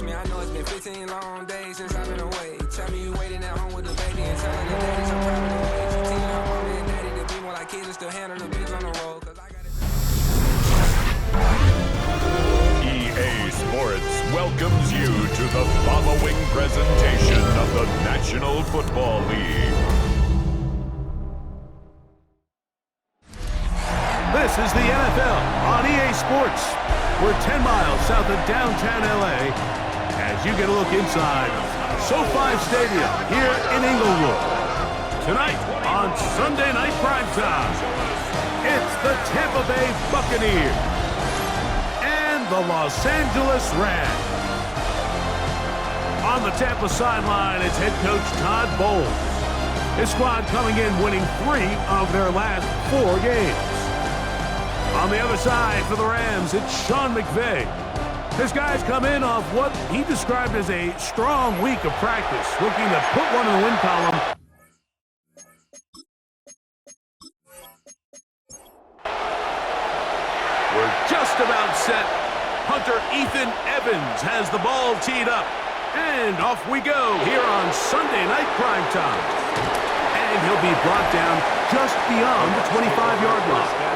me. I know it's been 15 long days since I've been away. Tell me you waiting at home with the baby and telling the daddy so proud of the way. Teaching your mom and daddy to be more like kids and still handle the bigs on the road. Cause I got it. EA Sports welcomes you to the following presentation of the National Football League. This is the NFL on EA Sports. We're 10 miles south of downtown LA as you get a look inside SoFi Stadium here in Inglewood. Tonight on Sunday Night Primetime, it's the Tampa Bay Buccaneers and the Los Angeles Rams. On the Tampa sideline, it's head coach Todd Bowles. His squad coming in winning 3 of their last 4 games. On the other side for the Rams, it's Sean McVay. His guys come in off what he described as a strong week of practice, looking to put one in the win column. We're just about set. Punter Ethan Evans has the ball teed up. And off we go here on Sunday Night Primetime. And he'll be brought down just beyond the 25-yard line.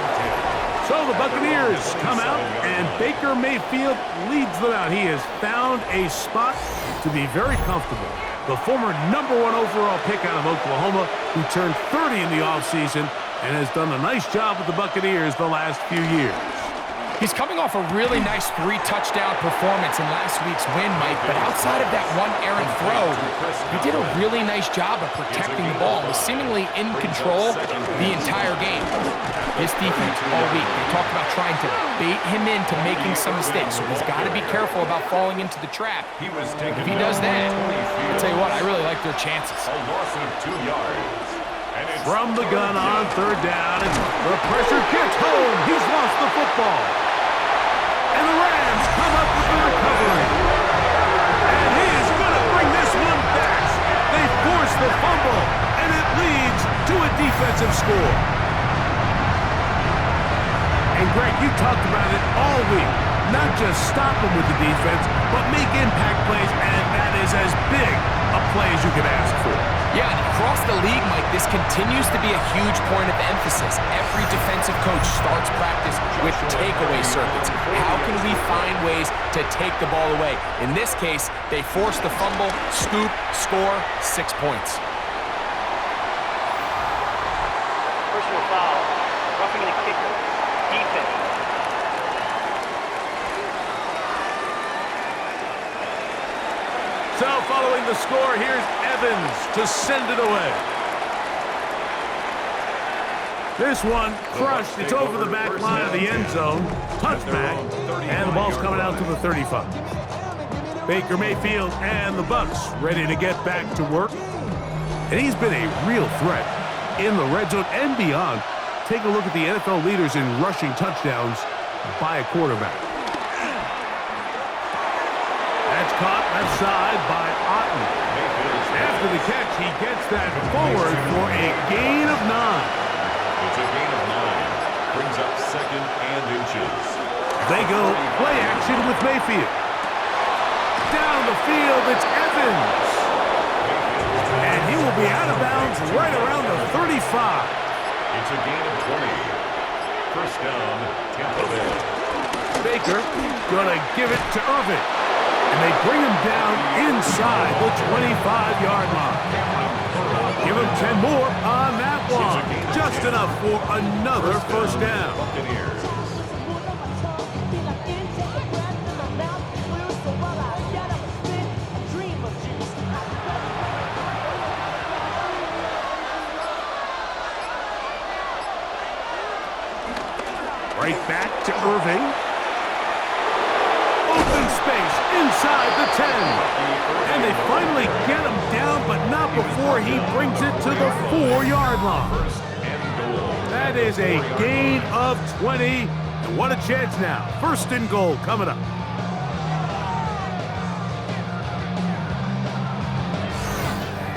So the Buccaneers come out, and Baker Mayfield leads them out. He has found a spot to be very comfortable. The former #1 overall pick out of Oklahoma, who turned 30 in the offseason and has done a nice job with the Buccaneers the last few years. He's coming off a really nice 3-touchdown performance in last week's win, Mike, but outside of that one errant throw, he did a really nice job of protecting the ball and was seemingly in control the entire game. This defense all week, they talked about trying to bait him into making some mistakes, so he's got to be careful about falling into the trap. If he does that, I'll tell you what, I really like their chances. A loss of 2 yards. From the gun on 3rd down, and the pressure gets home. He's lost the football. And the Rams come up with the recovery. And he is going to bring this one back. They force the fumble, and it leads to a defensive score. And Greg, you talked about it all week. Not just stop them with the defense, but make impact plays, and that is as big a play as you could ask for. Yeah, and across the league, Mike, this continues to be a huge point of emphasis. Every defensive coach starts practice with takeaway circuits. How can we find ways to take the ball away? In this case, they force the fumble, scoop, score, 6 points. Personal foul, roughing the kicker, defense. So following the score, here's Evans to send it away. This one crushed. It's over the back line of the end zone. Touchback. And the ball's coming out to the 35. Baker Mayfield and the Bucs ready to get back to work. And he's been a real threat in the red zone and beyond. Take a look at the NFL leaders in rushing touchdowns by a quarterback. That's caught left side by Otten. After the catch, he gets that forward for a gain of 9. It's a gain of 9. Brings up 2nd and inches. They go play action with Mayfield. Down the field, it's Evans. And he will be out of bounds right around the 35. It's a gain of 20. First down, Tampa Bay. Baker gonna give it to Irvin. And they bring him down inside the 25-yard line. Give him 10 more on that one. Just enough for another first down. Right back to Irving. Open space inside the 10. And they finally get him down, but not before he brings it to the 4-yard line. That is a gain of 20. And what a chance now. 1st and goal coming up.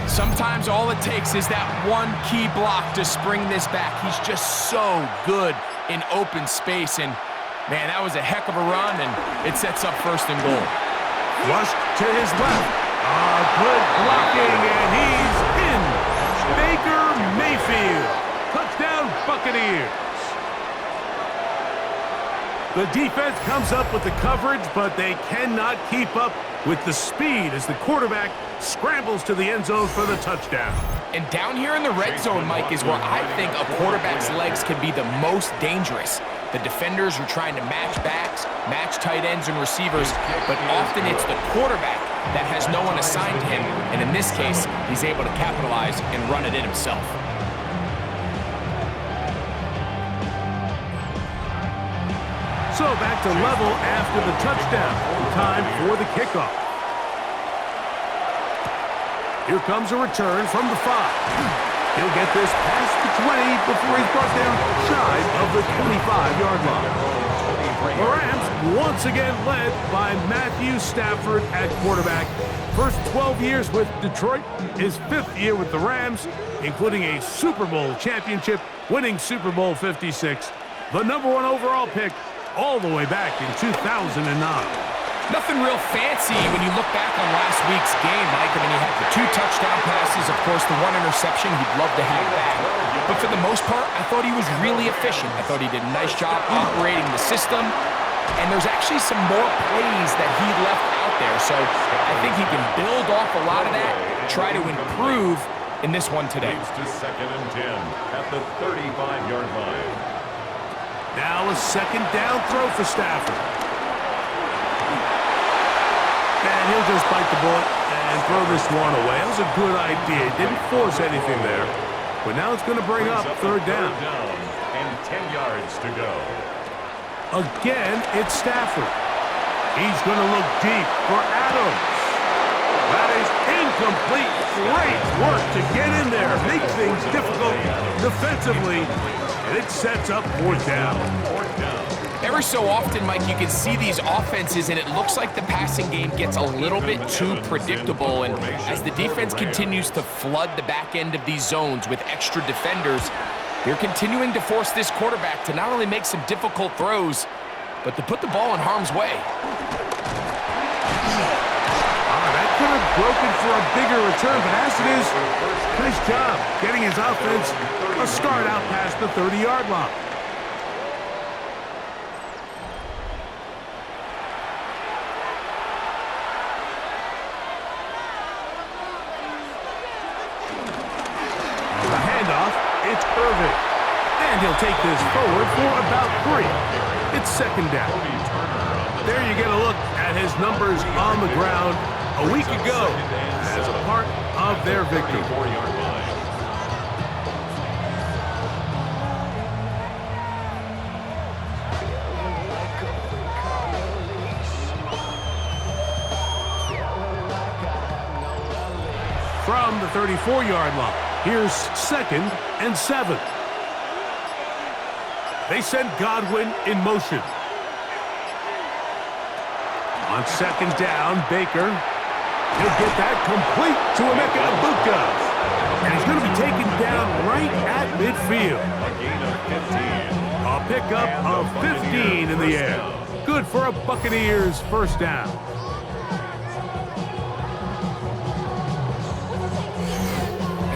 Sometimes all it takes is that one key block to spring this back. He's just so good in open space, and man, that was a heck of a run, and it sets up 1st and goal. Flushed to his left. Good blocking, and he's in. Baker Mayfield. Touchdown, Buccaneers. The defense comes up with the coverage, but they cannot keep up with the speed as the quarterback scrambles to the end zone for the touchdown. And down here in the red zone, Mike, is where I think a quarterback's legs can be the most dangerous. The defenders are trying to match backs, match tight ends and receivers, but often it's the quarterback that has no one assigned to him, and in this case, he's able to capitalize and run it in himself. So back to level after the touchdown. Time for the kickoff. Here comes a return from the 5. He'll get this past the 20 before he's brought down shy of the 25-yard line. The Rams once again led by Matthew Stafford at quarterback. First 12 years with Detroit, his 5th year with the Rams, including a Super Bowl championship, winning Super Bowl 56. The #1 overall pick all the way back in 2009. Nothing real fancy when you look back on last week's game, Mike. I mean, he had the 2 touchdown passes, of course, the 1 interception he'd love to have back. But for the most part, I thought he was really efficient. I thought he did a nice job operating the system. And there's actually some more plays that he left out there. So I think he can build off a lot of that, try to improve in this one today. Moves to 2nd and 10 at the 35-yard line. Now a 2nd down throw for Stafford. And he'll just bite the bullet and throw this one away. That was a good idea. Didn't force anything there. But now it's going to bring up 3rd down. And 10 yards to go. Again, it's Stafford. He's going to look deep for Adams. That is incomplete. Great work to get in there. Make things difficult defensively. And it sets up 4th down. Every so often, Mike, you can see these offenses, and it looks like the passing game gets a little bit too predictable. And as the defense continues to flood the back end of these zones with extra defenders, they're continuing to force this quarterback to not only make some difficult throws, but to put the ball in harm's way. That could have broken for a bigger return, but as it is, nice job getting his offense a start out past the 30-yard line. The handoff, it's Irving. And he'll take this forward for about 3. It's 2nd down. There you get a look at his numbers on the ground a week ago as a part of their victory. From the 34-yard line, here's 2nd and 7. They send Godwin in motion. On 2nd down, Baker. He'll get that complete to Emeka Egbuka. And he's going to be taken down right at midfield. A pickup of 15 in the air. Good for a Buccaneers 1st down.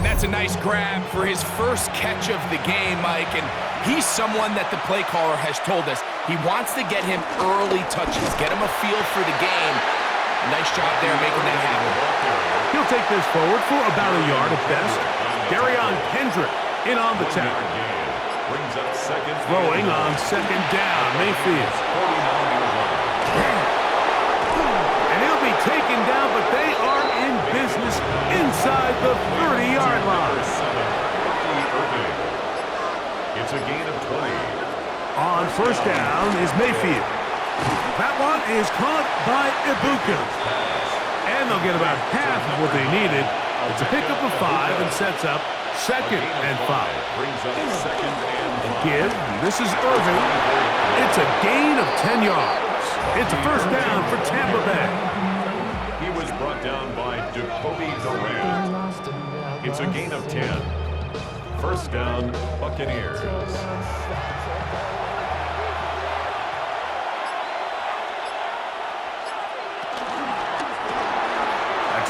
That's a nice grab for his first catch of the game, Mike, and he's someone that the play caller has told us he wants to get him early touches, get him a feel for the game. A nice job there making that happen. He'll take this forward for about a yard at best. Darion Kendrick in on the tackle. Throwing on 2nd down, Mayfield. And he'll be taken down, but they are in business inside the 30-yard line. It's a gain of 20. On 1st down is Mayfield. That one is caught by Egbuka. And they'll get about half of what they needed. It's a pickup of 5 and sets up 2nd and 5. Brings up 2nd and 5. Give. This is Irving. It's a gain of 10 yards. It's a 1st down for Tampa Bay. He was brought down by Jacoby Durant. It's a gain of 10. 1st down, Buccaneers.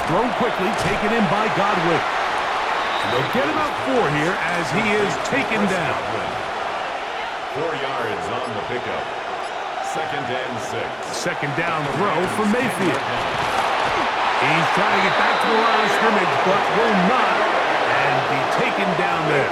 thrown quickly, taken in by Godwin. And they'll get about 4 here as he is taken down. 4 yards on the pickup. 2nd and 6. Second down throw for Mayfield. He's trying to get back to the line of scrimmage, but will not, and be taken down there.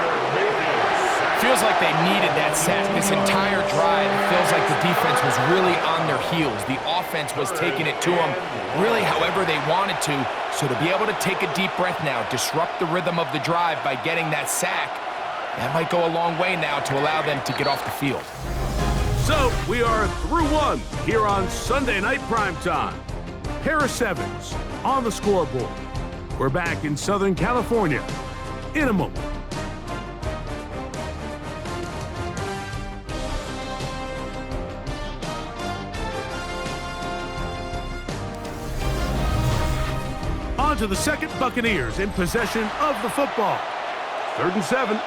Feels like they needed that sack. This entire drive, it feels like the defense was really on their heels. The offense was taking it to them really however they wanted to. So to be able to take a deep breath now, disrupt the rhythm of the drive by getting that sack, that might go a long way now to allow them to get off the field. So we are through 1 here on Sunday Night Primetime. Pair of 7s on the scoreboard. We're back in Southern California in a moment. On to the second, Buccaneers in possession of the football. 3rd and 7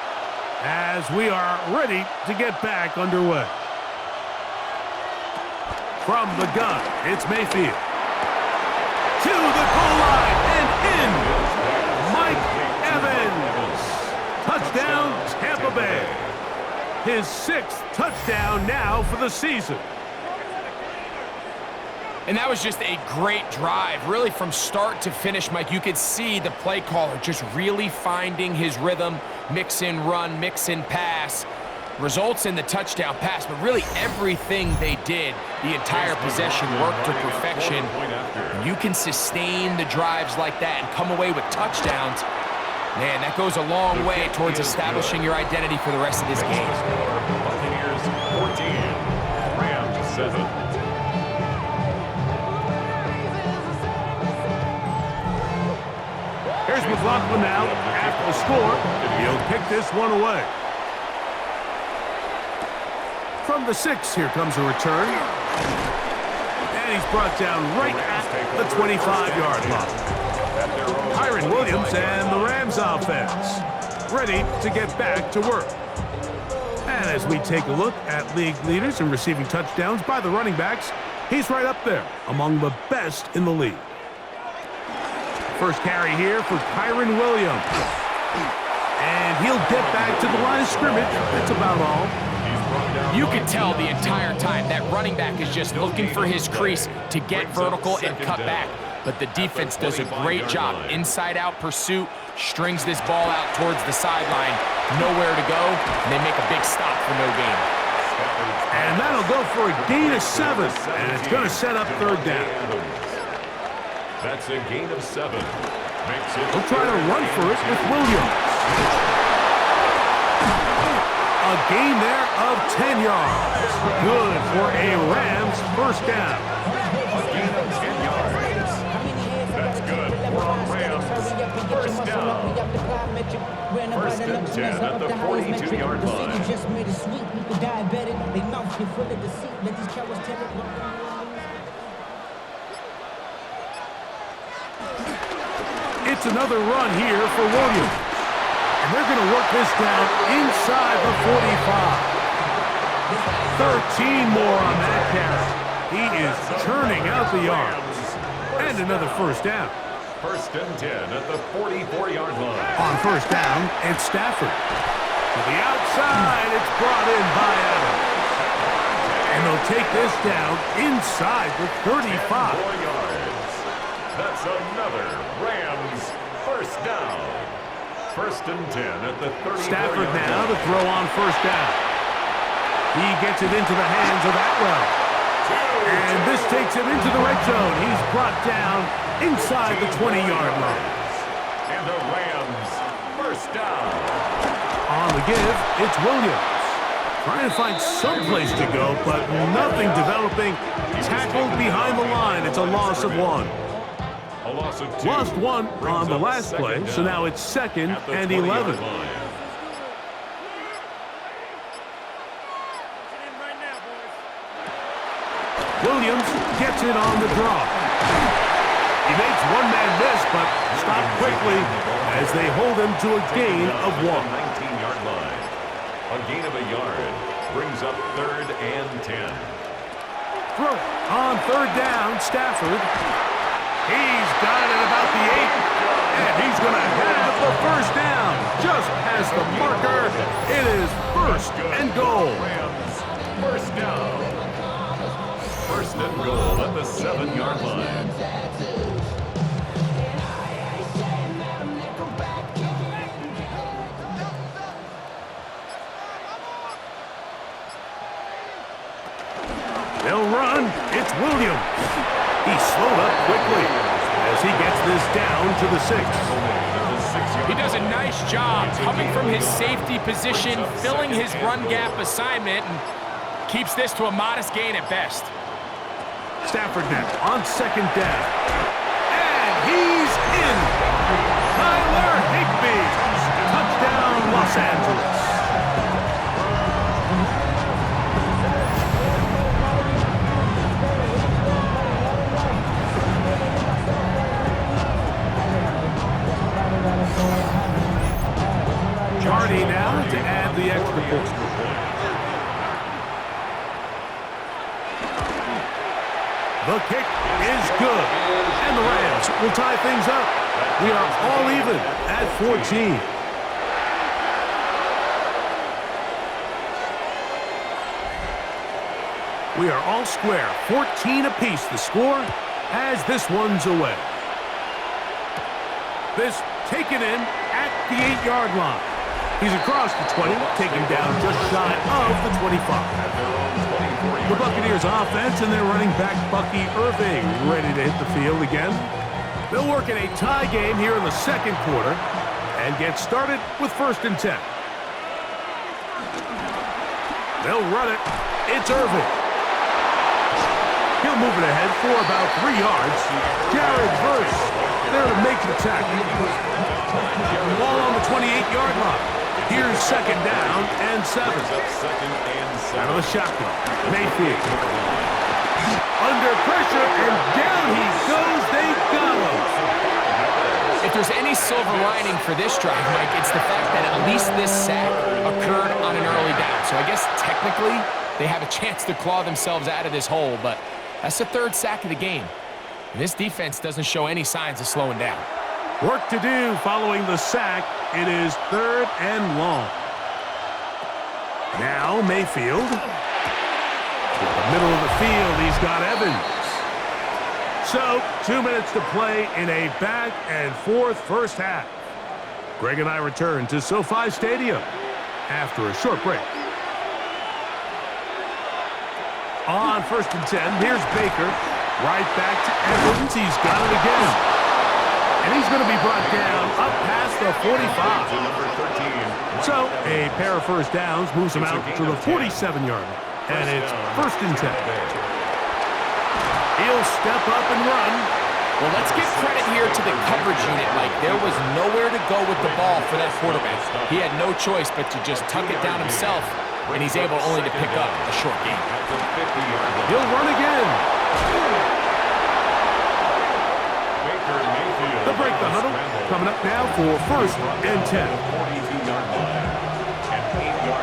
as we are ready to get back underway. From the gun, it's Mayfield. To the goal line and in. Mike Evans. Touchdown, Tampa Bay. His 6th touchdown now for the season. And that was just a great drive, really from start to finish, Mike. You could see the play caller just really finding his rhythm, mix in run, mix in pass. Results in the touchdown pass, but really everything they did, the entire possession worked to perfection. And you can sustain the drives like that and come away with touchdowns. Man, that goes a long way towards establishing your identity for the rest of this game. Buccaneers 14, Rams 7. Here's McLaughlin now after the score. He'll kick this one away. From the 6, here comes a return. And he's brought down right at the 25-yard line. Kyren Williams and the Rams offense ready to get back to work. And as we take a look at league leaders in receiving touchdowns by the running backs, he's right up there among the best in the league. First carry here for Kyren Williams. And he'll get back to the line of scrimmage. That's about all. You can tell the entire time that running back is just looking for his crease to get vertical and cut back. But the defense does a great job. Inside-out pursuit, strings this ball out towards the sideline. Nowhere to go, and they make a big stop for no gain. And that'll go for a gain of 7. And it's going to set up 3rd down. That's a gain of 7. He'll try to run for it with Williams. A gain there of 10 yards. Good for a Rams first down. A gain of 10 yards. That's good for a Rams first down. 1st and 10 at the 42-yard line. It's another run here for Williams. And they're going to work this down inside the 45. 13 more on that carry. He is churning out the yards. And another first down. 1st and 10 at the 44-yard line. On first down, it's Stafford. To the outside, it's brought in by Evans. And they'll take this down inside the 35. 4 yards. That's another Rams first down. 1st and 10 at the 34-yard line. Stafford now to throw on first down. He gets it into the hands of Atwell. And this takes him into the red zone. He's brought down inside the 20-yard line. And the Rams first down. On the give, it's Williams. Trying to find some place to go, but nothing developing. Tackled behind the line. It's a loss of 1. A loss of 2. Lost 1 on the last play, so now it's 2nd and 11. Williams gets it on the draw. He makes one-man miss, but stopped quickly as they hold him to a gain of 1. 19-yard line. A gain of a yard brings up 3rd and 10. Throw on 3rd down, Stafford. He's got it about the 8. And he's going to have the first down. Just past the marker. It is first and goal. First down. First and goal at the 7-yard line. They'll run. It's Williams. He slowed up quickly as he gets this down to the 6. He does a nice job coming from his safety position, filling his run gap assignment, and keeps this to a modest gain at best. Stafford now on second down. And he's in. Tyler Higbee. Touchdown, Los Angeles. Jardy now to add the extra point. The kick is good. And the Rams will tie things up. We are all even at 14. We are all square. 14 apiece the score as this one's away. This taken in at the 8-yard line. He's across the 20, taken down just shy of the 25. The Buccaneers offense and their running back Bucky Irving ready to hit the field again. They'll work in a tie game here in the second quarter and get started with 1st and 10. They'll run it. It's Irving. He'll move it ahead for about 3 yards. Jared Verse there to make the tackle. Ball on the 28-yard line. Here's 2nd down and 7. Out of the shotgun. Mayfield. Under pressure, and down he goes. They got him. If there's any silver lining for this drive, Mike, it's the fact that at least this sack occurred on an early down. So I guess technically they have a chance to claw themselves out of this hole, but that's the 3rd sack of the game. And this defense doesn't show any signs of slowing down. Work to do following the sack. It is 3rd and long. Now Mayfield. To the middle of the field, he's got Evans. So, 2 minutes to play in a back and forth first half. Greg and I return to SoFi Stadium after a short break. On 1st and 10, here's Baker. Right back to Evans. He's got it again. And he's going to be brought down up past the 45. So, a pair of first downs moves him out to the 47-yard line. And it's 1st and 10. He'll step up and run. Well, let's give credit here to the coverage unit, Mike. There was nowhere to go with the ball for that quarterback. He had no choice but to just tuck it down himself, and he's able only to pick up a short gain. He'll run again. The break the huddle. Coming up now for 1st and 10.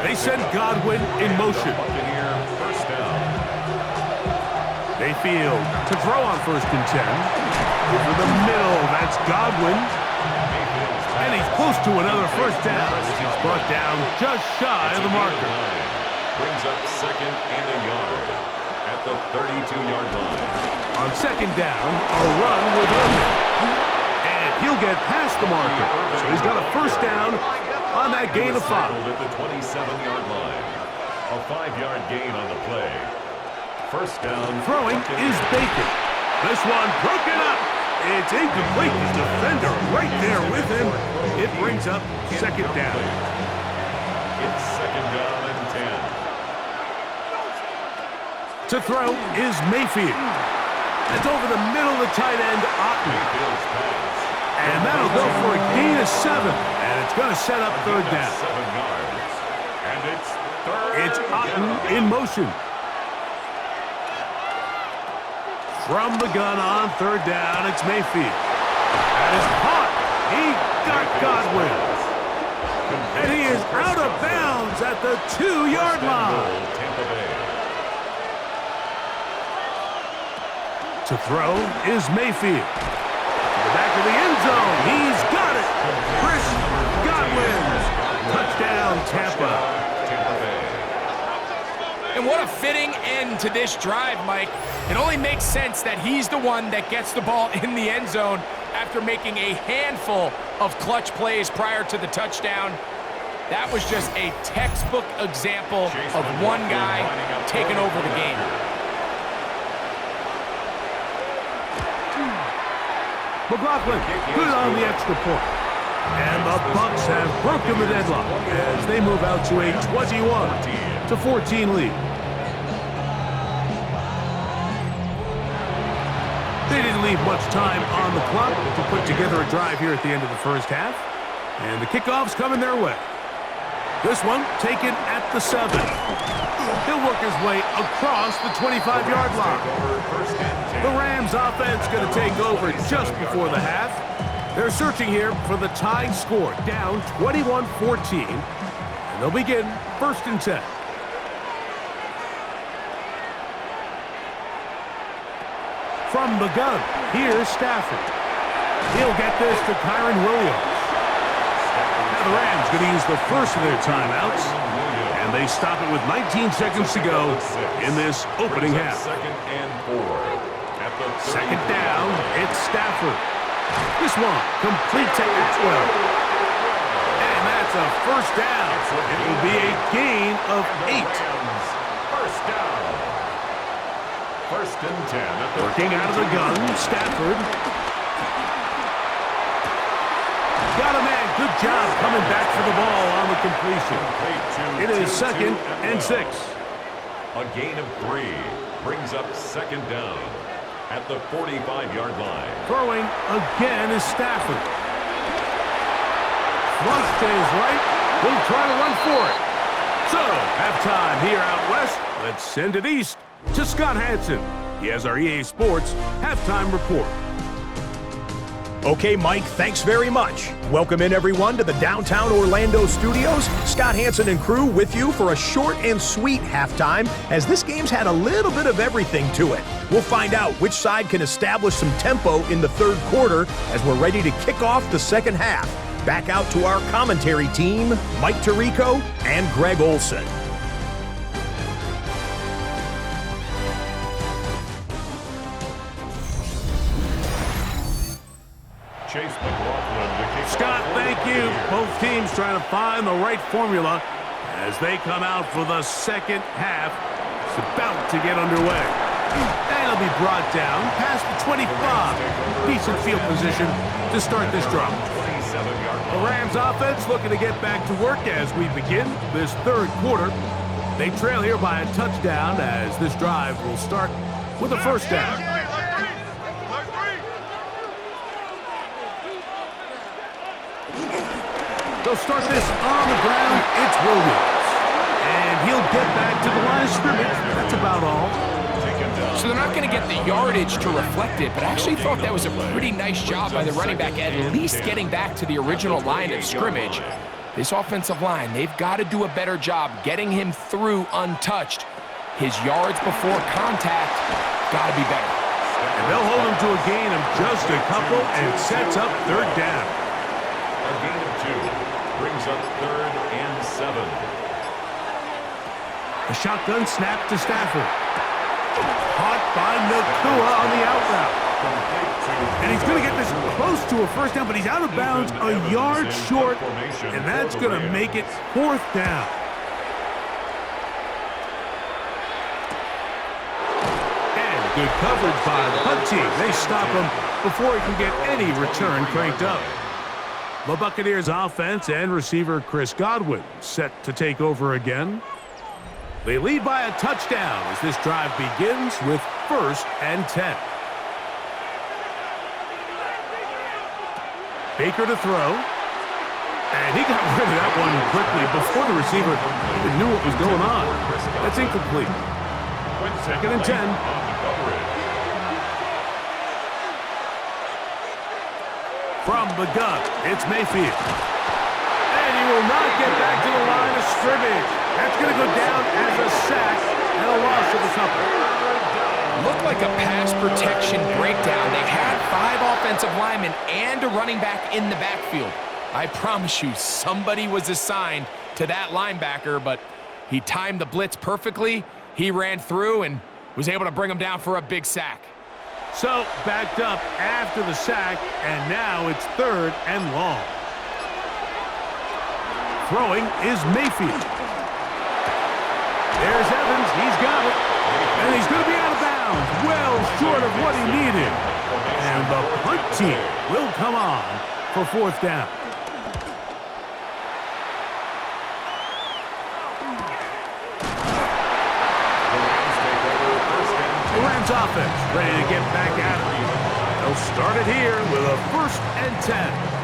They send Godwin in motion. Mayfield to throw on 1st and 10. Over the middle, that's Godwin. And he's close to another first down. He's brought down just shy of the marker. Brings up 2nd and a yard at the 32-yard line. On 2nd down, a run with Irving. And he'll get past the marker. So he's got a first down on that gain of 5. At the 27-yard line. A 5-yard gain on the play. First down. Throwing is Baker. This one broken up. It's incomplete. The defender right there with him. It brings up 2nd down. It's 2nd down and 10. To throw is Mayfield. It's over the middle of the tight end, Otten. And that'll go for a gain of 7. And it's going to set up 3rd down. 7 yards. And it's 3rd. It's Otten in motion. From the gun on 3rd down, it's Mayfield. That is caught. He got Godwin. And he is out of bounds at the 2-yard line. To throw is Mayfield. back of the end zone. He's got it. Chris Godwin. Touchdown, Tampa. And what a fitting end to this drive, Mike. It only makes sense that he's the one that gets the ball in the end zone after making a handful of clutch plays prior to the touchdown. That was just a textbook example of one guy taking over the game. McLaughlin, good on the extra point. And the Bucs have broken the deadlock as they move out to a 21-14 lead. They didn't leave much time on the clock to put together a drive here at the end of the first half. And the kickoff's coming their way. This one taken at the 7. He'll work his way across the 25-yard line. The Rams offense going to take over just before the half. They're searching here for the tying score, down 21-14. And they'll begin 1st and 10. From the gun, here's Stafford. He'll get this to Kyron Williams. Now the Rams going to use the first of their timeouts, and they stop it with 19 seconds to go in this opening half. Second down, it's Stafford. This one complete to Atwell. And that's a first down. It will be a gain of 8. First down. 1st and 10. Working out of the gun, Stafford. Got a man. Good job coming back for the ball on the completion. It is 2nd and 6. A gain of 3 brings up 2nd down at the 45-yard line. Throwing again is Stafford. Flush to his right. He'll try to run for it. So, halftime here out west. Let's send it east to Scott Hansen. He has our EA Sports halftime report. Okay, Mike, thanks very much. Welcome in, everyone, to the downtown Orlando studios. Scott Hansen and crew with you for a short and sweet halftime, as this game's had a little bit of everything to it. We'll find out which side can establish some tempo in the 3rd quarter as we're ready to kick off the 2nd half. Back out to our commentary team, Mike Tirico and Greg Olson. Scott, thank you. Both teams trying to find the right formula as they come out for the 2nd half. It's about to get underway. And it'll be brought down past the 25. Decent field position to start this drive. The Rams offense looking to get back to work as we begin this 3rd quarter. They trail here by a touchdown as this drive will start with a first down. They'll start this on the ground. It's Williams. And he'll get back to the line of scrimmage. That's about all. So they're not going to get the yardage to reflect it, but I actually thought that was a pretty nice job by the running back, at least getting back to the original line of scrimmage. This offensive line, they've got to do a better job getting him through untouched. His yards before contact got to be better. And they'll hold him to a gain of just a couple, and it sets up 3rd down. A gain of 2 brings up 3rd and 7. A shotgun snap to Stafford. Caught by Nakua on the out route. And he's going to get this close to a first down, but he's out of bounds a yard short, and that's going to make it 4th down. And good coverage by the punt team. They stop him before he can get any return cranked up. The Buccaneers offense and receiver Chris Godwin set to take over again. They lead by a touchdown as this drive begins with 1st and 10. Baker to throw. And he got rid of that one quickly before the receiver even knew what was going on. That's incomplete. 2nd and 10. From the gun, it's Mayfield. And he will not get back to the line of scrimmage. That's going to go down as a sack and a loss of a couple. Looked like a pass protection breakdown. They had 5 offensive lineman and a running back in the backfield. I promise you, somebody was assigned to that linebacker, but he timed the blitz perfectly. He ran through and was able to bring him down for a big sack. So, backed up after the sack, and now it's 3rd and long. Throwing is Mayfield. There's Evans. He's got it. And he's going to be out of bounds. Well short of what he needed. And the punt team will come on for 4th down. The Rams offense ready to get back at it. They'll start it here with a 1st and 10.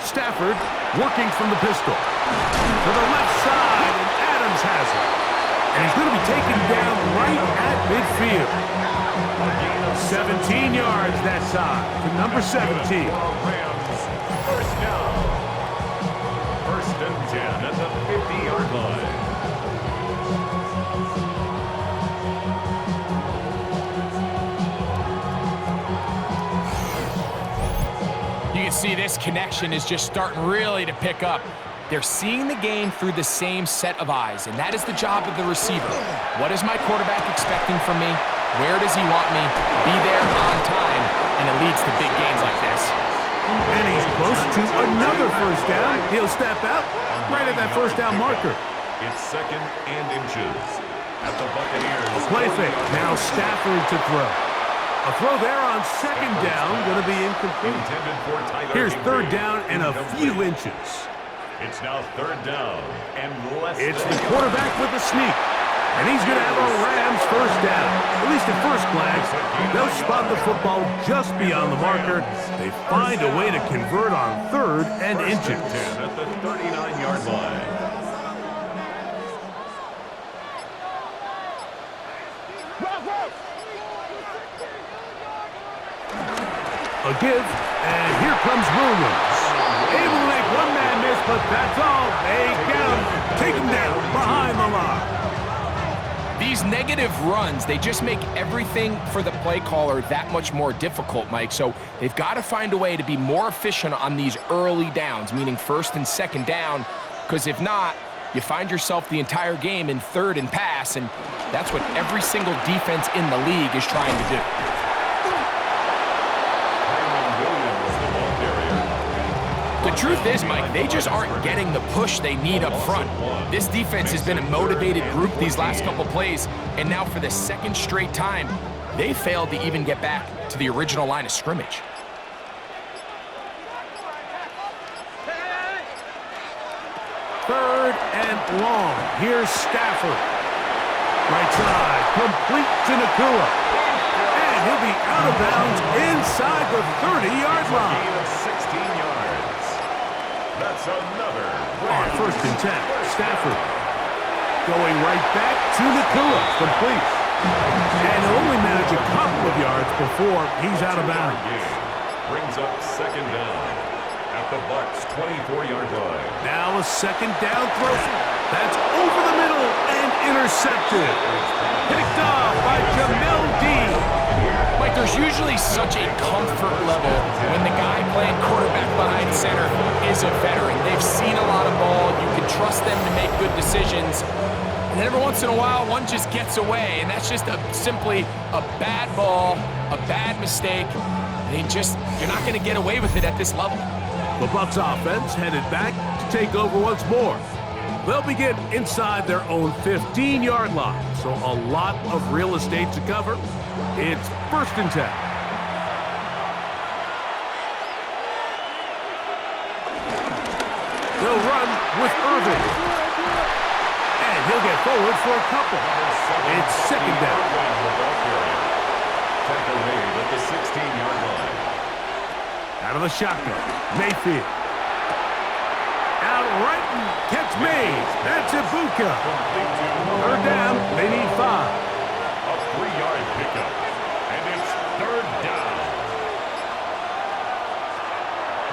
Stafford working from the pistol. To the left side, and Adams has it. And he's going to be taken down right at midfield. 17 yards that time to number 17. Rams, 1st down. 1st and 10 at the 50-yard line. You can see this connection is just starting really to pick up. They're seeing the game through the same set of eyes, and that is the job of the receiver. What is my quarterback expecting from me? Where does he want me? Be there on time, and it leads to big gains like this. And he's close to another 1st down. He'll step out right at that 1st down marker. It's 2nd and inches at the Buccaneers. Play fake. Now Stafford to throw. A throw there on 2nd down, going to be incomplete. Intended for Tyler Here's Higbee. 3rd down and a few inches. It's now 3rd down and less It's than the quarterback with the sneak. And he's going to have a Rams 1st down. At least at first glance, they'll spot the football just beyond the marker. They find a way to convert on 3rd and 1st inches. and 10 at the 39-yard line. A give, and here comes Williams. Able to make one man miss, but that's all. They get him. Take him down behind the line. These negative runs, they just make everything for the play caller that much more difficult, Mike. So they've got to find a way to be more efficient on these early downs, meaning 1st and 2nd down, because if not, you find yourself the entire game in 3rd and pass, and that's what every single defense in the league is trying to do. The truth is, Mike, they just aren't getting the push they need up front. This defense has been a motivated group these last couple plays, and now for the 2nd straight time, they failed to even get back to the original line of scrimmage. Third and long. Here's Stafford. Right side, complete to Nakua. And he'll be out of bounds inside the 30-yard line. Gain of 16 yards. That's another. On 1st and 10, Stafford going right back to Nakua, complete. And he'll only manage a couple of yards before he's out of bounds. Brings up 2nd down at the Bucs' 24-yard line. Now a 2nd down throw. That's over the middle and intercepted. Picked off by Jamel Dean. Mike, there's usually such a comfort level when the guy playing quarterback behind center is a veteran. They've seen a lot of ball. You can trust them to make good decisions. And then every once in a while, one just gets away, and that's just simply a bad ball, a bad mistake. You're not going to get away with it at this level. The Bucs offense headed back to take over once more. They'll begin inside their own 15-yard line, so a lot of real estate to cover. It's 1st and 10. They'll run with Irvin. And he'll get forward for a couple. It's 2nd down. Tackle made at the 16-yard line. Out of the shotgun, Mayfield. Out right and catch made. That's Ibuka. 3rd down, they need 5. A 3-yard pickup. And it's 3rd down.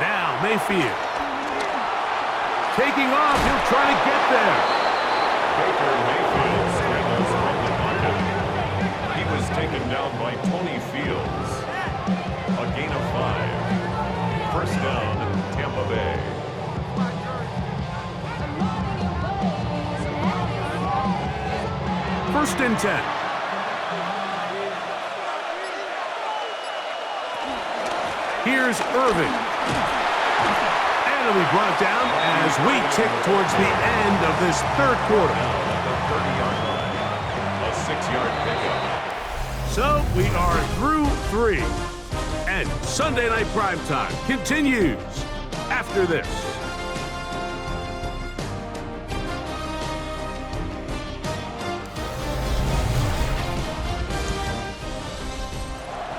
Now Mayfield. Taking off, he'll try to get there. Baker Mayfield first and 10. Here's Irving. And it'll be brought down as we tick towards the end of this third quarter. At the 30-yard line, a 6-yard pickup. So we are through 3. And Sunday Night Primetime continues after this.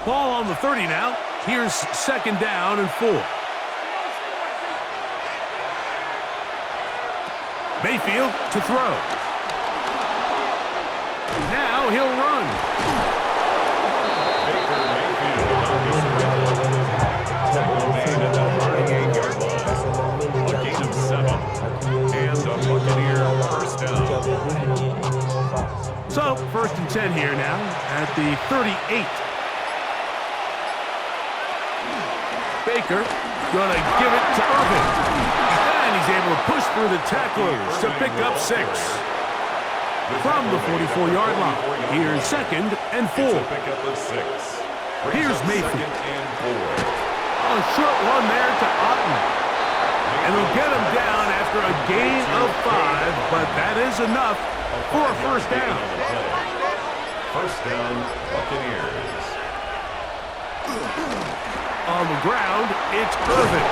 Ball on the 30 now. Here's second down and 4. Mayfield to throw. Now he'll run. Baker Mayfield on the surrender. Tackle made at the 38-yard line. A gain of 7. And a Buccaneer first down. So, first and 10 here now at the 38. Baker gonna give it to Irving. And he's able to push through the tacklers to pick up 6. From the 44-yard line. Here's second and 4. Pickup of 6. Here's Mayfield. Second and 4. A short one there to Otten. And he'll get him down after a gain of 5, but that is enough for a first down. First down, Buccaneers. On the ground, it's Irving.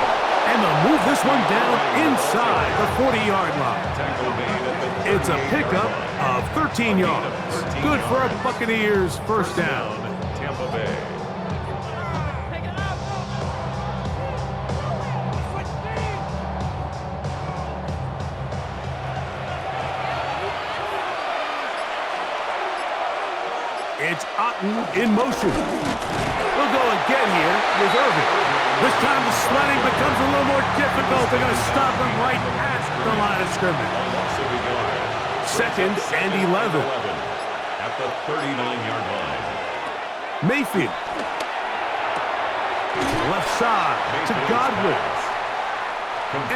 And they'll move this one down inside the 40-yard line. Tackle made at the It's a pickup of 13 yards. Good for a Buccaneers first down. Tampa Bay. It's Otten in motion. We'll go again here with Irving. This time the sledding becomes a little more difficult. They're going to stop him right at the line of scrimmage. Loss of a yard. Second and 11. At the 39-yard line. Mayfield. Left side to Godwin.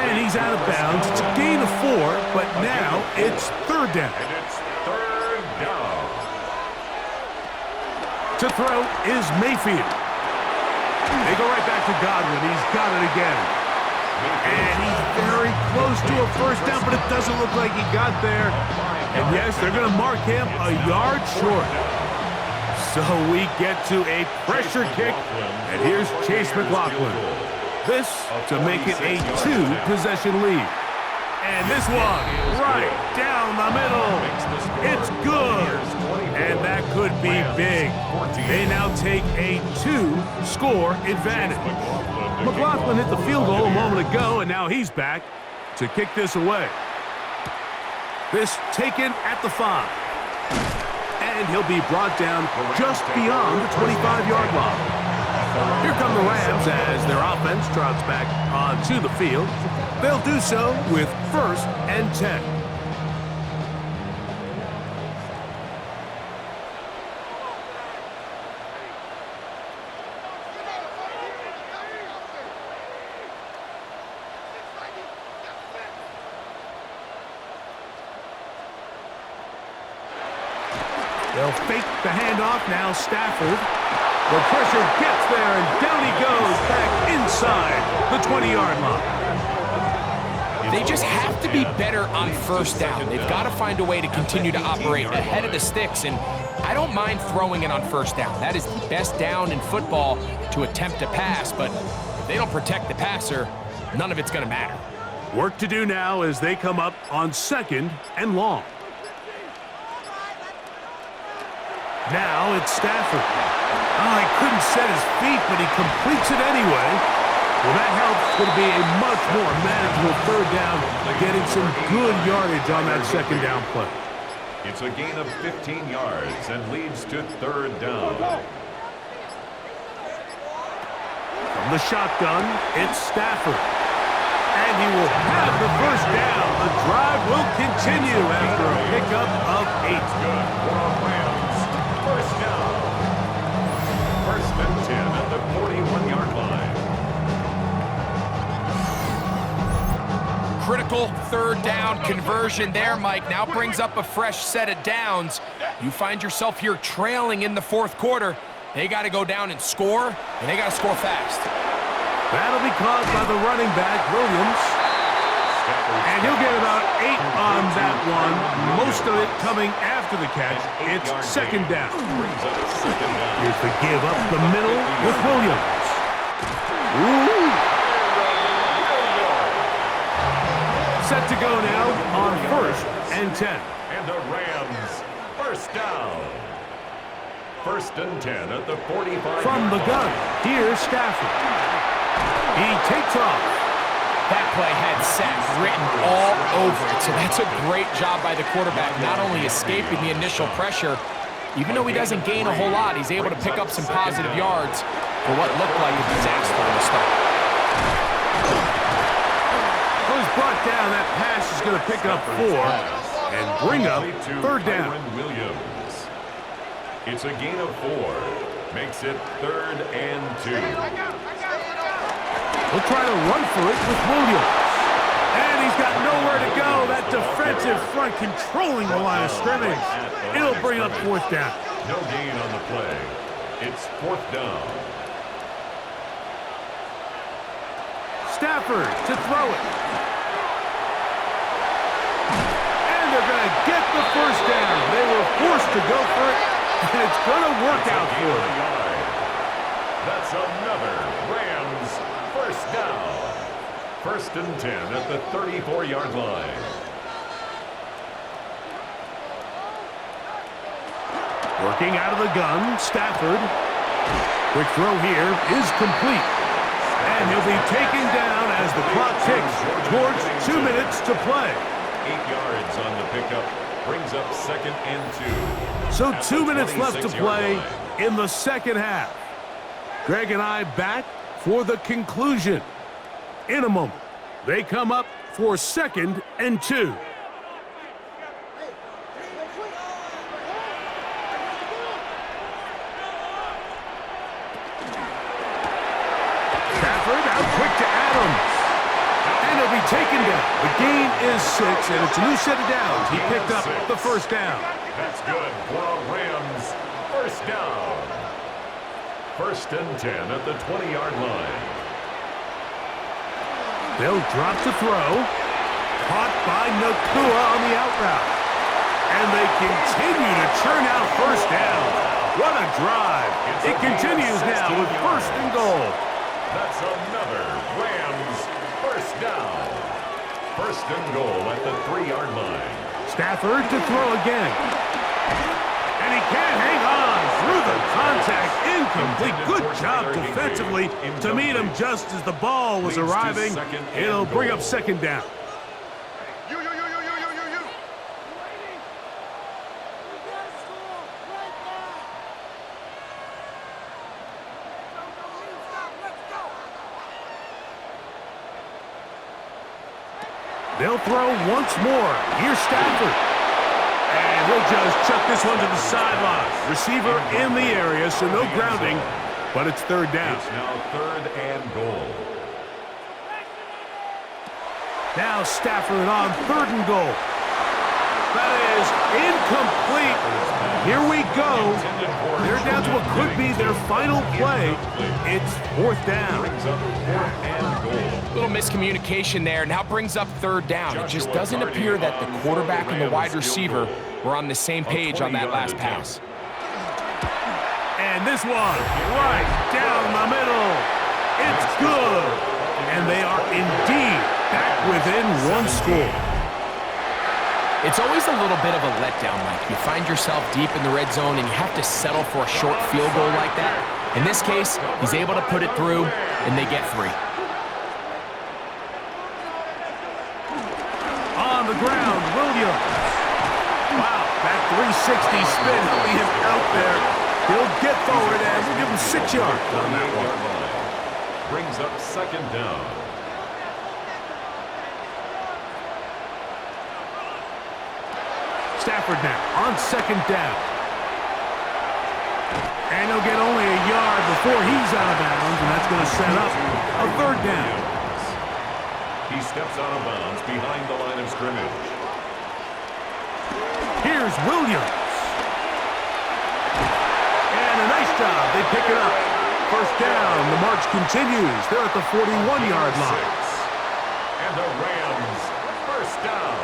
And he's out of bounds. It's a gain of 4, but now it's third down. And it's third down. To throw is Mayfield. They go right back to Godwin. He's got it again. And he's very close to a first down, but it doesn't look like he got there. And yes, they're going to mark him a yard short. So we get to a pressure kick, and here's Chase McLaughlin. This to make it a 2-possession lead. And this one right down the middle. It's good. And that could be big. They now take a 2-score advantage. McLaughlin hit the field goal a moment ago, and now he's back to kick this away. This taken at the 5. And he'll be brought down just beyond the 25-yard line. Here come the Rams as their offense trots back onto the field. They'll do so with first and 10. They'll fake the handoff. Now Stafford. The pressure gets there, and down he goes back inside the 20-yard line. They just have to be better on first down. They've got to find a way to continue to operate ahead of the sticks, and I don't mind throwing it on first down. That is the best down in football to attempt a pass, but if they don't protect the passer, none of it's going to matter. Work to do now as they come up on second and long. Now it's Stafford. Oh, he couldn't set his feet, but he completes it anyway. Well, that helps. Going to be a much more manageable third down, getting some good yardage on that second down play. It's a gain of 15 yards and leads to third down. From the shotgun, it's Stafford. And he will have the first down. The drive will continue after a pickup of 8. Good for Rams. First down. First and 10 at the 41-yard line. Critical critical third down conversion there, Mike. Now brings up a fresh set of downs. You find yourself here trailing in the fourth quarter. They got to go down and score, and they got to score fast. That'll be caught by the running back, Williams. And he'll get about 8 on that one, most of it coming after the catch. It's second down. Here's the give up the middle with Williams. Ooh. Set to go now on 1st and 10. And the Rams, first down. 1st and 10 at the 45. From the gun, here's Stafford. He takes off. That play had sack written all over it, so that's a great job by the quarterback, not only escaping the initial pressure, even though he doesn't gain a whole lot, he's able to pick up some positive yards for what looked like a disaster in the start. Well, he's brought down. That pass is going to pick up 4 and bring up third down. Williams. It's a gain of 4. Makes it 3rd and 2. He'll try to run for it with Williams. And he's got nowhere to go. That defensive front controlling the line of scrimmage. It'll bring up 4th down. No gain on the play. It's 4th down. Stafford to throw it. And they're going to get the first down. They were forced to go for it, and it's going to work out for them. That's another Rams first down. 1st and 10 at the 34-yard line. Working out of the gun, Stafford. Quick throw here is complete. And he'll be taken down as the clock ticks towards 2 minutes to play. 8 yards on the pickup. Brings up 2nd and 2. So 2 minutes left to play in the second half. Greg and I back for the conclusion. In a moment, they come up for 2nd and 2. Stafford out quick to Adams. And he'll be taken down. The gain is 6, and it's a new set of downs. He picked up the first down. That's good for a Rams first down. 1st and 10 at the 20-yard line. They'll drop to throw. Caught by Nakua on the out route. And they continue to churn out first down. What a drive. It continues now with 1st and goal. That's another Rams first down. 1st and goal at the 3-yard line. Stafford to throw again. And he can't hang on through the contact. Incomplete. Good job defensively to meet him just as the ball was arriving. It'll bring up 2nd down. They'll throw once more. Here's Stafford. And he'll just chuck this one to the sideline. Receiver in the area, so no grounding, but it's 3rd down. It's now 3rd and goal. Now Stafford on 3rd and goal. That is incomplete. Here we go. They're down to what could be their final play. It's 4th down. Brings up 4th and goal. Little miscommunication there. Now brings up 3rd down. It just doesn't appear that the quarterback and the wide receiver were on the same page on that last pass. And this one, right down the middle. It's good. And they are indeed back within 1 score. It's always a little bit of a letdown, Mike. You find yourself deep in the red zone and you have to settle for a short field goal like that. In this case, he's able to put it through, and they get 3. On the ground, Williams. Wow, that 360 spin will be him out there. He'll get forward, and we'll give him 6 yards on that one. Brings up 2nd down. Stafford now on 2nd down. And he'll get only a yard before he's out of bounds, and that's going to set up a 3rd down. He steps out of bounds behind the line of scrimmage. Here's Williams. And a nice job. They pick it up. First down. The march continues. They're at the 41-yard line. And the Rams, first down.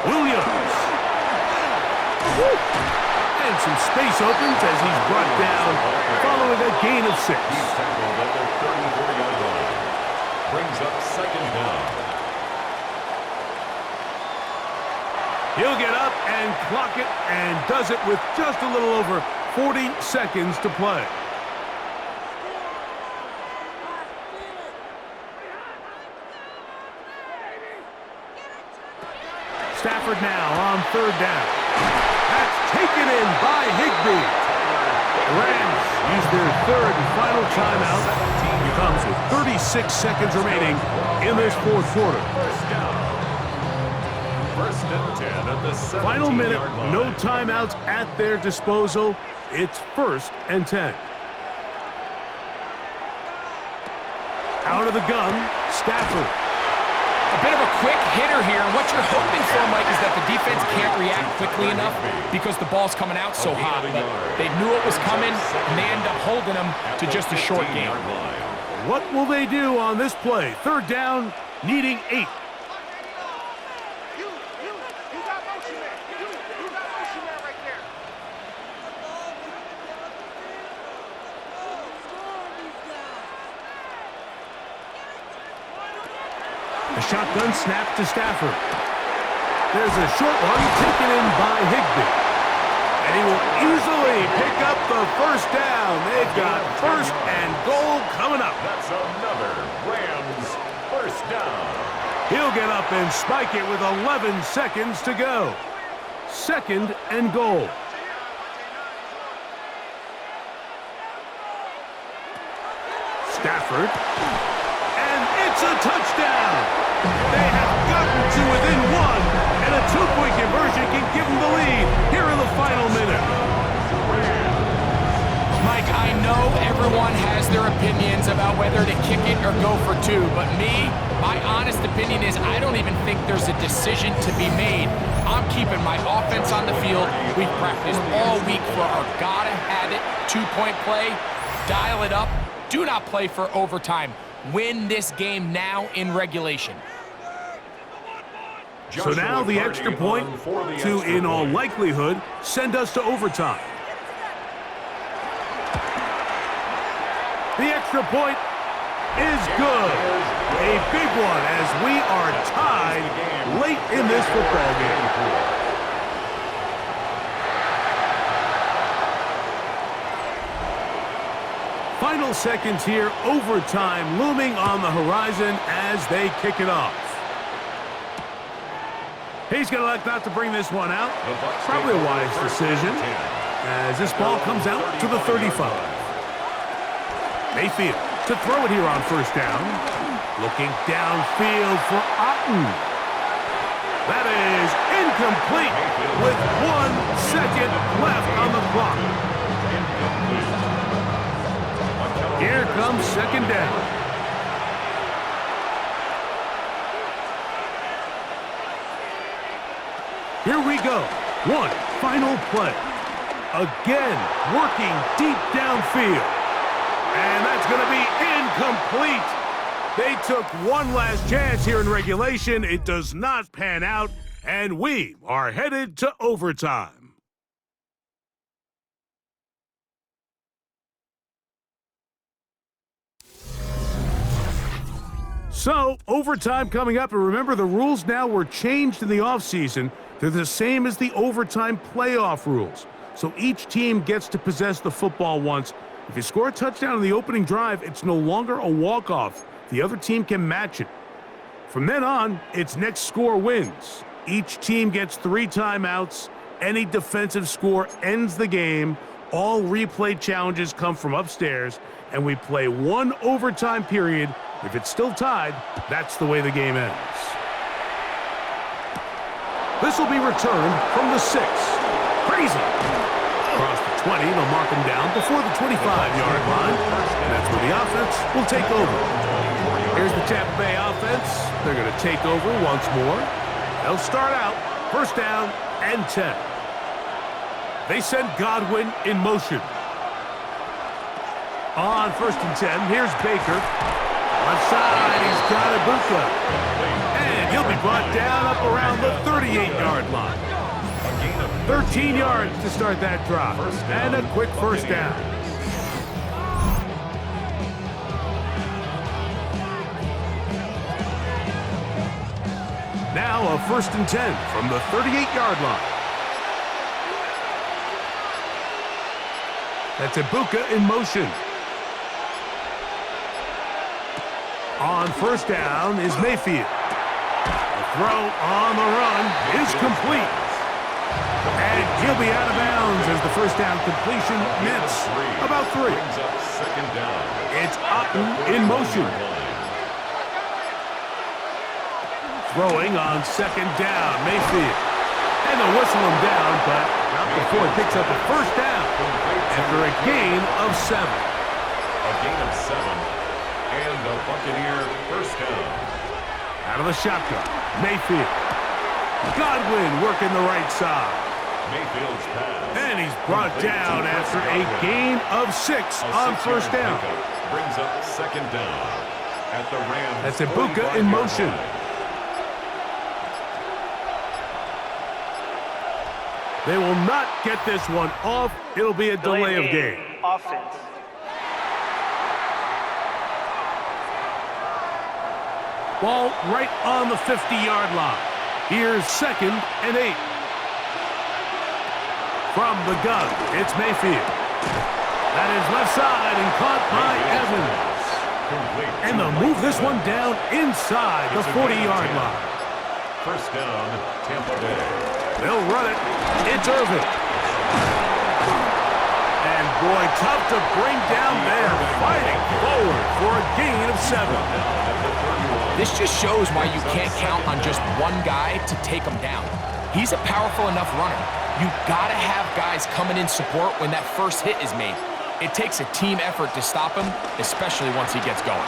Williams. And some space opens as he's brought down following a gain of 6. He's tackled at the 34-yard line. Brings up second down. He'll get up and clock it and does it with just a little over 40 seconds to play. Stafford now on third down. That's taken in by Higbee. The Rams use their third and final timeout. It comes with 36 seconds remaining in this fourth quarter. First down. First and 10 at the 17-yard Final minute, line. no timeouts at their disposal. It's first and 10. Out of the gun, Stafford. A bit of a quick hitter here, and what you're hoping for, Mike, is that the defense can't react quickly enough because the ball's coming out so hot. But they knew it was coming, and they end up holding them to just a short game. What will they do on this play? Third down, needing 8. You got motion man. You got motion man right there. A shotgun snap to Stafford. There's a short one taken in by Higbee. And he will easily pick up the first down. They've got first and goal coming up. That's another Rams first down. He'll get up and spike it with 11 seconds to go. Second and goal. Stafford. And it's a touchdown. They have gotten to within 1, and a 2-point conversion can give them the lead here in the final minute. Mike, I know everyone has their opinions about whether to kick it or go for 2, but me, my honest opinion is I don't even think there's a decision to be made. I'm keeping my offense on the field. We've practiced all week for our gotta-have-it 2-point play. Dial it up. Do not play for overtime. Win this game now in regulation. So now the extra point to, in all likelihood, send us to overtime. The extra point is good. A big one as we are tied late in this football game. Final seconds here, overtime looming on the horizon as they kick it off. He's going to elect not to bring this one out. Probably a wise decision as this ball comes out to the 35. Mayfield to throw it here on first down. Looking downfield for Otten. That is incomplete with 1 second left on the clock. Here comes second down. Here we go. One final play. Again, working deep downfield. And that's going to be incomplete. They took one last chance here in regulation. It does not pan out, and we are headed to overtime. So, overtime coming up, and remember the rules now were changed in the offseason. They're the same as the overtime playoff rules. So each team gets to possess the football once. If you score a touchdown in the opening drive, it's no longer a walk-off. The other team can match it. From then on, it's next score wins. Each team gets 3 timeouts. Any defensive score ends the game. All replay challenges come from upstairs, and we play 1 overtime period. If it's still tied, that's the way the game ends. This will be returned from the 6. Crazy. Across the 20, they'll mark him down before the 25-yard line. And that's where the offense will take over. Here's the Tampa Bay offense. They're going to take over once more. They'll start out first down and 10. They send Godwin in motion. On first and 10, here's Baker. Left side, he's got Ibuka. And he'll be brought down up around the 38-yard line. 13 yards to start that drop. And a quick first down. Now a first and 10 from the 38-yard line. That's Ibuka in motion. On first down is Mayfield. The throw on the run is complete. And he'll be out of bounds as the first down completion nets about 3. It's Otten in motion. Throwing on second down, Mayfield. And they'll whistle him down, but not before he picks up a first down after a gain of 7. A gain of 7. And the Buccaneer first down. Out of the shotgun, Mayfield. Godwin working the right side. Mayfield's pass. And he's brought down after a gain of 6 on first down. Brings up second down at the Rams. That's Ibuka in motion. They will not get this one off. It'll be a delay of game. Offense. Ball right on the 50-yard line. Here's second and 8. From the gun, it's Mayfield. That is left side and caught by Evans. And they'll move this one down inside the 40-yard line. First down, Tampa Bay. They'll run it. It's Irvin. And boy, tough to bring down there. Fighting forward for a gain of 7. This just shows why you can't count on just one guy to take him down. He's a powerful enough runner. You gotta have guys coming in support when that first hit is made. It takes a team effort to stop him, especially once he gets going.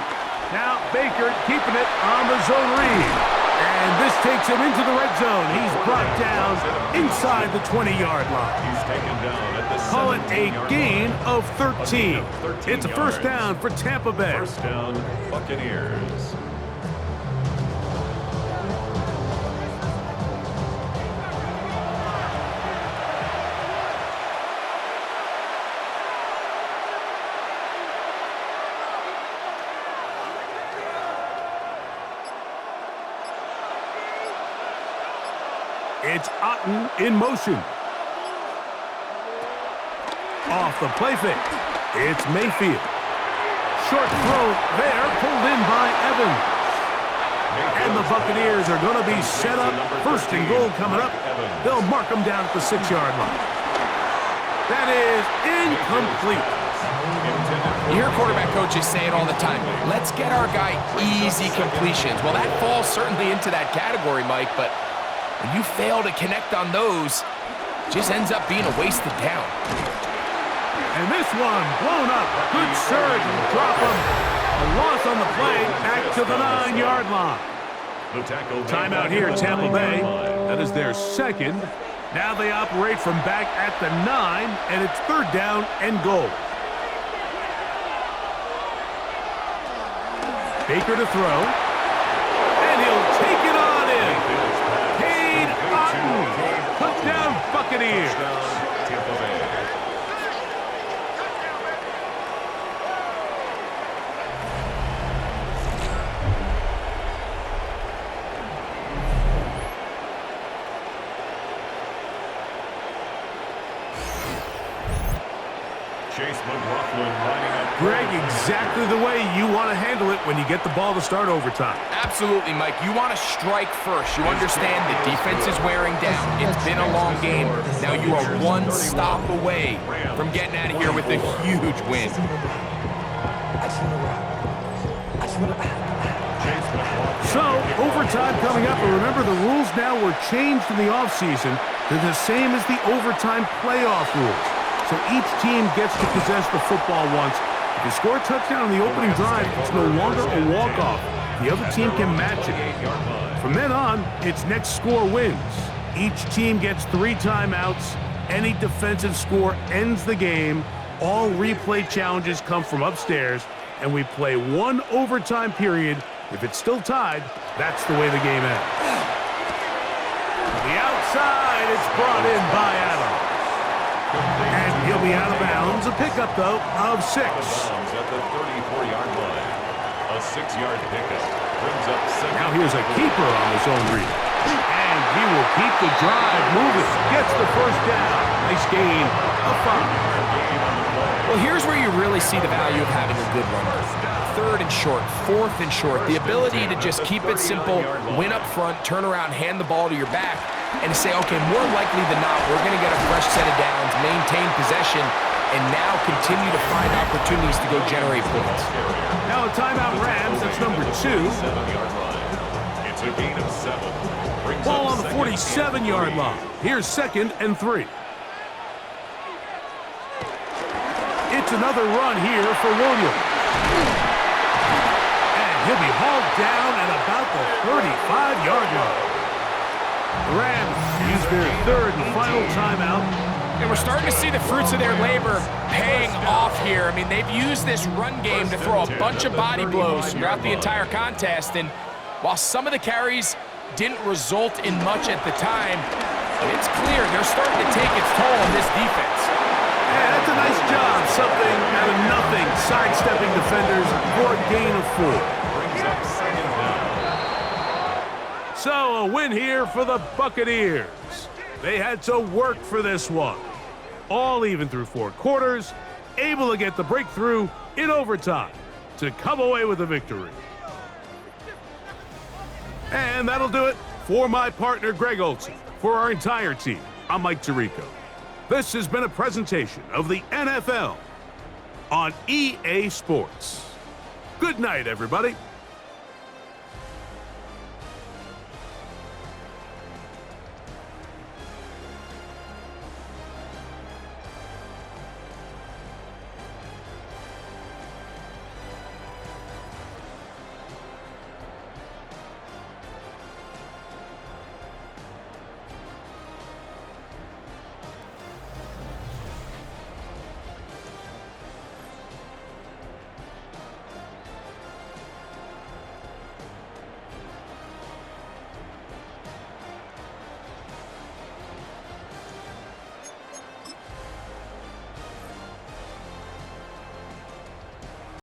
Now Baker keeping it on the zone read. And this takes him into the red zone. He's brought down inside the 20-yard line. He's taken down at the Call it a 17-yard gain line. of 13. It's a first down for Tampa Bay. First down, Buccaneers. It's Otten in motion. Off the play fake. It's Mayfield. Short throw there, pulled in by Evans. And the Buccaneers are going to be set up. First and goal coming up. They'll mark them down at the 6-yard line. That is incomplete. You hear quarterback coaches say it all the time. Let's get our guy easy completions. Well, that falls certainly into that category, Mike, but when you fail to connect on those, it just ends up being a wasted down. And this one blown up. Good surge and drop him. A loss on the play back to the 9-yard line. Timeout here, Tampa Bay. That is their second. Now they operate from back at the 9, and it's third down and goal. Baker to throw. And he'll take it on in. Cade Otten. Touchdown, Buccaneers. Tampa Bay. Greg, exactly the way you want to handle it when you get the ball to start overtime. Absolutely, Mike. You want to strike first. You understand the defense is wearing down. It's been a long game. Now you are one stop away from getting out of here with a huge win. So, overtime coming up, and remember the rules now were changed in the offseason. They're the same as the overtime playoff rules. So each team gets to possess the football once. If you score a touchdown on the opening drive, it's no longer a walk-off. The other team can match it. From then on, it's next score wins. Each team gets 3 timeouts. Any defensive score ends the game. All replay challenges come from upstairs, and we play 1 overtime period. If it's still tied, that's the way the game ends. The outside, it's brought in by Adams. And he'll be out of bounds. A pickup, though, of 6. At the 34-yard line. A 6-yard pickup brings up second. Now here's a keeper on his own read. And he will keep the drive moving. Gets the first down. Nice gain of 5. Well, here's where you really see the value of having a good runner. 3rd and short, 4th and short. The ability to just keep it simple, win up front, turn around, hand the ball to your back, and to say, okay, more likely than not, we're going to get a fresh set of downs, maintain possession, and now continue to find opportunities to go generate points. Now a timeout Rams, that's number 2. 7-yard line. It's a gain of 7. Ball on the 47-yard line. Here's 2nd and 3. It's another run here for Williams. And he'll be hauled down at about the 35-yard line. The Rams use their 3rd and final timeout. And we're starting to see the fruits of their labor paying off here. I mean, they've used this run game to throw a bunch of body blows throughout the entire contest. And while some of the carries didn't result in much at the time, it's clear they're starting to take its toll on this defense. Yeah, that's a nice job. Something out of nothing. Sidestepping defenders for a gain of 4. Brings up second down. So a win here for the Buccaneers. They had to work for this one. All even through 4 quarters, able to get the breakthrough in overtime to come away with a victory. And that'll do it for my partner, Greg Olson. For our entire team, I'm Mike Tirico. This has been a presentation of the NFL on EA Sports. Good night, everybody.